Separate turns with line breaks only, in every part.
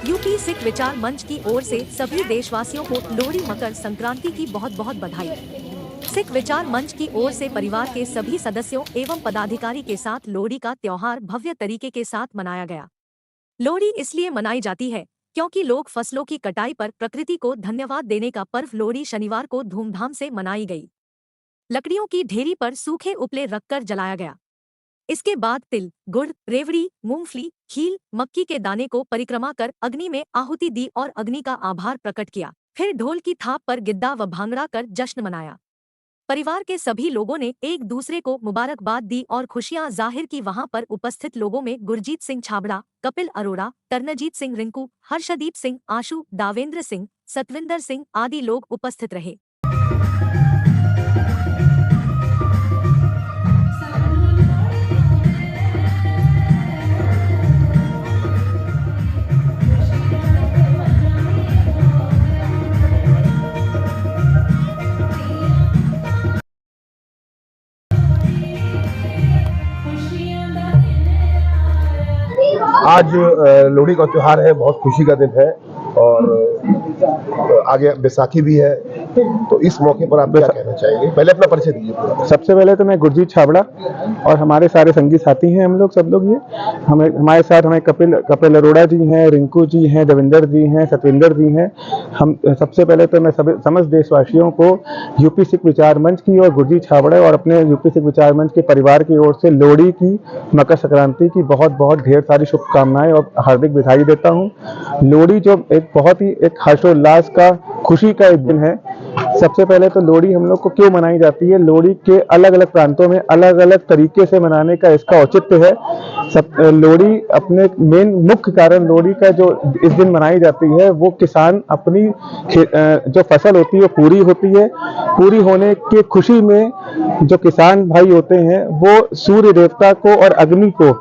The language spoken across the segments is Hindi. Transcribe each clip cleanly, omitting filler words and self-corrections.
यूपी सिख विचार मंच की ओर से सभी देशवासियों को लोहड़ी मकर संक्रांति की बहुत बहुत बधाई। सिख विचार मंच की ओर से परिवार के सभी सदस्यों एवं पदाधिकारी के साथ लोहड़ी का त्योहार भव्य तरीके के साथ मनाया गया। लोहड़ी इसलिए मनाई जाती है क्योंकि लोग फसलों की कटाई पर प्रकृति को धन्यवाद देने का पर्व लोहड़ी शनिवार को धूमधाम से मनाई गई। लकड़ियों की ढेरी पर सूखे उपले रखकर जलाया गया। इसके बाद तिल, गुड़, रेवड़ी, मूंगफली, खील, मक्की के दाने को परिक्रमा कर अग्नि में आहुति दी और अग्नि का आभार प्रकट किया। फिर ढोल की थाप पर गिद्दा व भांगड़ा कर जश्न मनाया। परिवार के सभी लोगों ने एक दूसरे को मुबारकबाद दी और खुशियां जाहिर की। वहां पर उपस्थित लोगों में गुरजीत सिंह छाबड़ा, कपिल अरोड़ा, तरनजीत सिंह रिंकू, हर्षदीप सिंह आशु, दावेंद्र सिंह, सतविंदर सिंह आदि लोग उपस्थित रहे।
आज लोहड़ी का त्योहार है, बहुत खुशी का दिन है और आगे बैसाखी भी है, तो इस मौके पर आप क्या कहना चाहेंगे? पहले अपना परिचय दीजिए।
सबसे पहले तो मैं गुरजीत छाबड़ा और हमारे सारे संगी साथी हैं हम लोग सब लोग। ये हमारे साथ हमें कपिल अरोड़ा जी हैं, रिंकू जी हैं, देवेंद्र जी हैं, सतविंदर जी हैं। हम सबसे पहले तो मैं समस्त देशवासियों को यूपी सिख विचार मंच की और गुरजीत छाबड़ा और अपने यूपी सिख विचार मंच के परिवार की ओर से लोहड़ी की, मकर संक्रांति की बहुत बहुत ढेर सारी शुभकामनाएं और हार्दिक बधाई देता हूँ। लोहड़ी जो एक बहुत ही एक हर्षोल्लास का, खुशी का एक दिन है। सबसे पहले तो लोहड़ी हम लोग को क्यों मनाई जाती है, लोहड़ी के अलग अलग प्रांतों में अलग अलग तरीके से मनाने का इसका औचित्य है। लोहड़ी अपने मेन मुख्य कारण लोहड़ी का जो इस दिन मनाई जाती है वो किसान अपनी जो फसल होती है पूरी होती है, पूरी होने की खुशी में जो किसान भाई होते हैं वो सूर्य देवता को और अग्नि को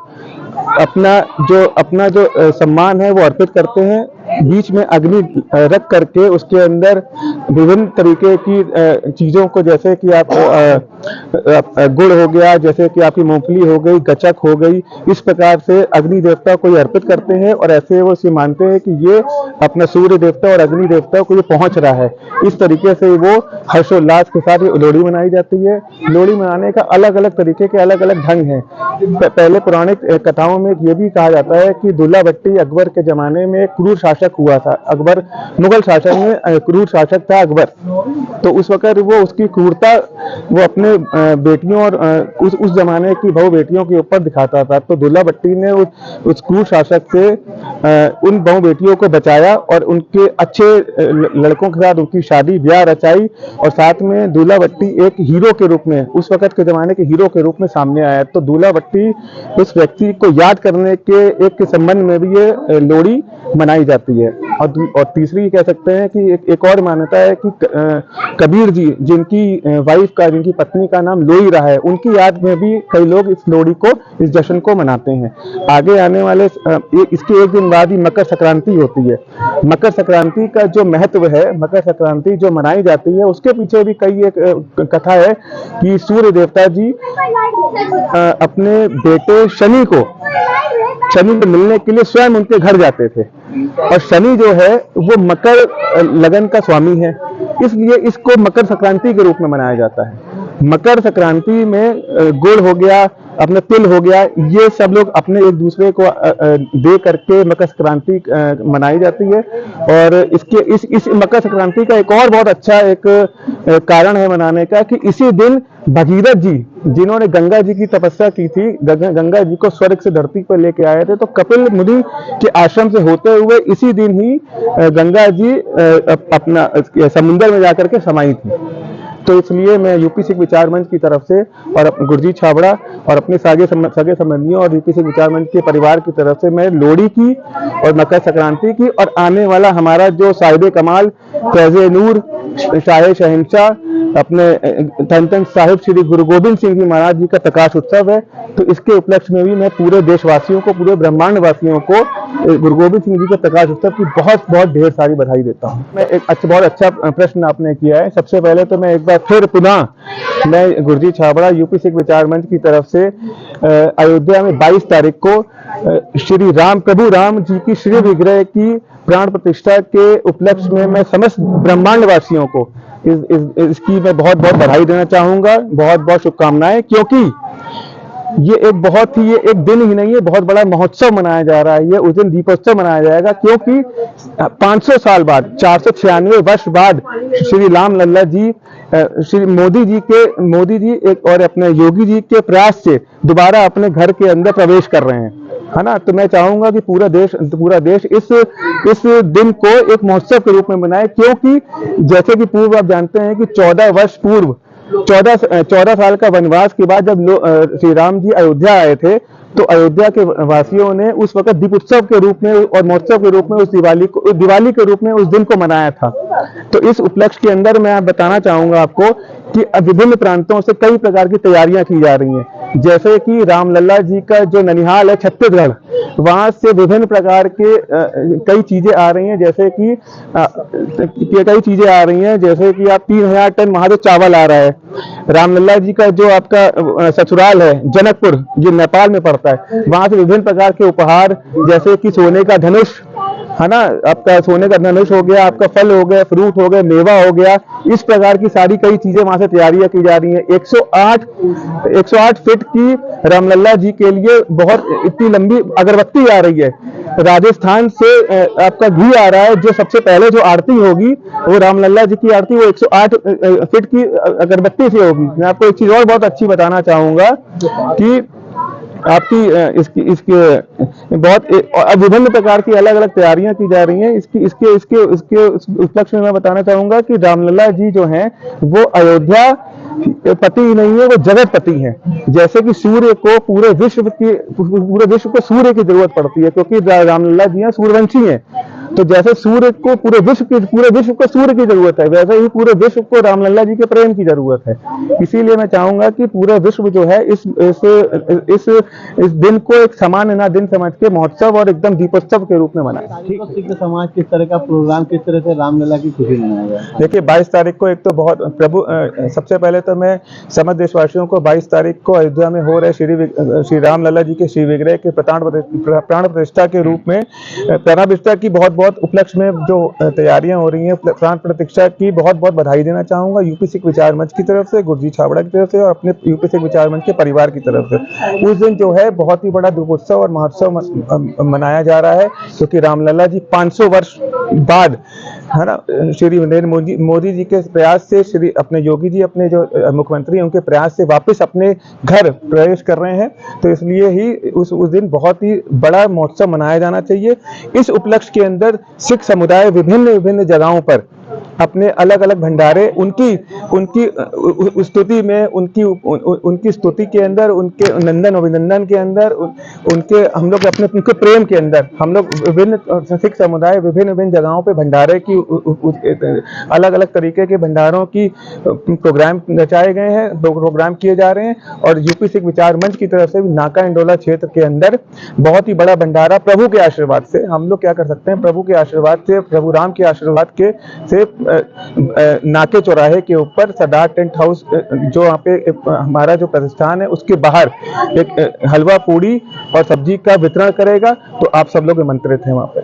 अपना जो सम्मान है वो अर्पित करते हैं। बीच में अग्नि रख करके उसके अंदर विभिन्न तरीके की चीजों को, जैसे कि आप गुड़ हो गया, जैसे कि आपकी मूंगफली हो गई, गचक हो गई, इस प्रकार से अग्नि देवता को ये अर्पित करते हैं और ऐसे वो से मानते हैं कि ये अपना सूर्य देवता और अग्नि देवता को ये पहुंच रहा है। इस तरीके से वो हर्षोल्लास के साथ लोहड़ी मनाई जाती है। लोहड़ी मनाने का अलग अलग तरीके के अलग अलग ढंग हैं। पहले पौराणिक कथाओं में ये भी कहा जाता है कि दुल्ला भट्टी अकबर के जमाने में क्रूर शासक हुआ था। अकबर मुगल शासक में क्रूर शासक था अकबर, तो उस वक्त वो उसकी क्रूरता वो अपने बेटियों और उस जमाने की बहु बेटियों के ऊपर दिखाता था। तो दुल्ला भट्टी ने उस क्रूर शासक से उन बहु बेटियों को बचाया और उनके अच्छे लड़कों के साथ उनकी शादी ब्याह रचाई और साथ में दूल्हा भट्टी एक हीरो के रूप में, उस वक्त के जमाने के हीरो के रूप में सामने आया। तो दूल्हा भट्टी उस व्यक्ति को याद करने के एक संबंध में भी ये लोहड़ी मनाई जाती है। और तीसरी कह सकते हैं कि एक और मान्यता है कि कबीर जी, जिनकी पत्नी का नाम लोई रहा है, उनकी याद में भी कई लोग इस लोहड़ी को, इस जश्न को मनाते हैं। आगे आने वाले इसके एक दिन बाद ही मकर संक्रांति होती है। मकर संक्रांति का जो महत्व है, मकर संक्रांति जो मनाई जाती है, उसके पीछे भी कई एक कथा है कि सूर्य देवता जी अपने बेटे शनि को मिलने के लिए स्वयं उनके घर जाते थे और शनि जो है वो मकर लगन का स्वामी है, इसलिए इसको मकर संक्रांति के रूप में मनाया जाता है। मकर संक्रांति में गुड़ हो गया, अपना तिल हो गया, ये सब लोग अपने एक दूसरे को दे करके मकर संक्रांति मनाई जाती है। और इस मकर संक्रांति का एक और बहुत अच्छा एक कारण है मनाने का कि इसी दिन भगीरथ जी, जिन्होंने गंगा जी की तपस्या की थी, गंगा जी को स्वर्ग से धरती पर लेके आए थे, तो कपिल मुनि के आश्रम से होते हुए इसी दिन ही गंगा जी अपना समुद्र में जाकर के समाई थी। तो इसलिए मैं यूपी सिख विचार मंच की तरफ से और गुरजीत छाबड़ा और अपने सगे संबंधियों और यूपी सिख विचार मंच के परिवार की तरफ से मैं लोहड़ी की और मकर संक्रांति की और आने वाला हमारा जो साहिब कमाल, फैज़े नूर, शाह शहंशाह अपने धन धन साहिब श्री गुरु गोबिंद सिंह जी महाराज जी का प्रकाश उत्सव है। तो इसके उपलक्ष्य में भी मैं पूरे देशवासियों को, पूरे ब्रह्मांड वासियों को गुरु गोबिंद सिंह जी के प्रकाश उत्सव की बहुत बहुत ढेर सारी बधाई देता हूँ। मैं एक बहुत अच्छा प्रश्न आपने किया है। सबसे पहले तो मैं एक बार फिर पुनः मैं गुरजी छाबड़ा यूपी सिख विचार मंच की तरफ से अयोध्या में 22 तारीख को श्री राम प्रभु राम जी की श्री विग्रह की प्राण प्रतिष्ठा के उपलक्ष्य में मैं समस्त ब्रह्मांड वासियों को इसकी मैं बहुत बहुत बधाई देना चाहूंगा, बहुत बहुत शुभकामनाएं। क्योंकि ये एक बहुत ही, ये एक दिन ही नहीं है, बहुत बड़ा महोत्सव मनाया जा रहा है। ये उस दिन दीपोत्सव मनाया जाएगा क्योंकि 500 साल बाद, 496 वर्ष बाद श्री राम लल्ला जी, श्री मोदी जी एक और अपने योगी जी के प्रयास से दोबारा अपने घर के अंदर प्रवेश कर रहे हैं, है ना। तो मैं चाहूंगा कि पूरा देश इस दिन को एक महोत्सव के रूप में मनाए। क्योंकि जैसे कि पूर्व आप जानते हैं कि 14 वर्ष पूर्व 14 साल का वनवास के बाद जब श्री राम जी अयोध्या आए थे, तो अयोध्या के वासियों ने उस वक्त दीप उत्सव के रूप में और महोत्सव के रूप में उस दिवाली के रूप में उस दिन को मनाया था। तो इस उपलक्ष्य के अंदर मैं बताना चाहूंगा आपको कि विभिन्न प्रांतों से कई प्रकार की तैयारियां की जा रही हैं। जैसे कि रामलला जी का जो ननिहाल है छत्तीसगढ़, वहां से विभिन्न प्रकार के कई चीजें आ रही हैं। जैसे कि जैसे कि आप 3000 टन वहां से चावल आ रहा है। रामलला जी का जो आपका ससुराल है जनकपुर, ये नेपाल में पड़ता है, वहां से विभिन्न प्रकार के उपहार, जैसे कि सोने का धनुष, है ना, आपका सोने का धनुष हो गया, आपका फल हो गया, फ्रूट हो गया, मेवा हो गया, इस प्रकार की सारी कई चीजें वहां से तैयारियां की जा रही हैं। 108 फीट की रामलला जी के लिए बहुत इतनी लंबी अगरबत्ती आ रही है। राजस्थान से आपका घी आ रहा है। जो सबसे पहले जो आरती होगी वो रामलला जी की आरती, वो 108 फीट की अगरबत्ती से होगी। मैं आपको एक चीज और बहुत अच्छी बताना चाहूंगा कि आपकी इसके बहुत विभिन्न प्रकार की अलग अलग तैयारियां की जा रही हैं। इसके उपलक्ष्य में मैं बताना चाहूंगा कि रामलला जी जो हैं वो अयोध्या पति ही नहीं है, वो जगत पति हैं। जैसे कि सूर्य को पूरे विश्व को सूर्य की जरूरत पड़ती है, क्योंकि रामलला जी हैं सूर्यवंशी हैं। तो जैसे सूर्य को पूरे विश्व को सूर्य की जरूरत है, वैसे ही पूरे विश्व को रामलला जी के प्रेम की जरूरत है। इसीलिए मैं चाहूंगा कि पूरा विश्व जो है इस दिन को एक सामान्य ना दिन समझ के महोत्सव और एकदम दीपोत्सव के रूप में मनाए।
सिख समाज किस तरह का प्रोग्राम, किस तरह से रामलला की खुशी मनाएगा?
देखिए 22 तारीख को एक तो बहुत सबसे पहले तो मैं समस्त देशवासियों को 22 तारीख को अयोध्या में हो रहे श्री रामलला जी के श्री विग्रह के प्राण प्रतिष्ठा के रूप में, प्राण प्रतिष्ठा की बहुत उपलक्ष्य में जो तैयारियां हो रही हैं, प्राण प्रतिष्ठा की बहुत बहुत बधाई देना चाहूंगा यूपी सिख विचार मंच की तरफ से, गुरजी छाबड़ा की तरफ से और अपने यूपी सिख विचार मंच के परिवार की तरफ से। उस दिन जो है बहुत ही बड़ा दीपोत्सव और महोत्सव मनाया जा रहा है, क्योंकि रामलला जी 500 वर्ष बाद, है ना, श्री नरेंद्र मोदी जी के प्रयास से, श्री अपने योगी जी, अपने जो मुख्यमंत्री उनके प्रयास से वापस अपने घर प्रवेश कर रहे हैं। तो इसलिए ही उस दिन बहुत ही बड़ा महोत्सव मनाया जाना चाहिए। इस उपलक्ष्य के अंदर सिख समुदाय विभिन्न जगहों पर अपने अलग अलग भंडारे, उनकी स्तुति में, उनकी स्तुति के अंदर, उनके नंदन अभिनंदन के अंदर, हम लोग अपने उनके प्रेम के अंदर हम लोग विभिन्न सिख समुदाय विभिन्न जगहों पे भंडारे की अलग अलग तरीके के भंडारों की प्रोग्राम रचाए गए हैं, प्रोग्राम किए जा रहे हैं। और यूपी सिख विचार मंच की तरफ से भी नाका इंडोला क्षेत्र के अंदर बहुत ही बड़ा भंडारा प्रभु के आशीर्वाद से, हम लोग क्या कर सकते हैं, प्रभु के आशीर्वाद से, प्रभु राम के आशीर्वाद से नाके चौराहे के ऊपर सरदार टेंट हाउस जो वहाँ पे हमारा जो प्रतिष्ठान है उसके बाहर एक हलवा पूड़ी और सब्जी का वितरण करेगा। तो आप सब लोग आमंत्रित हैं वहाँ पे।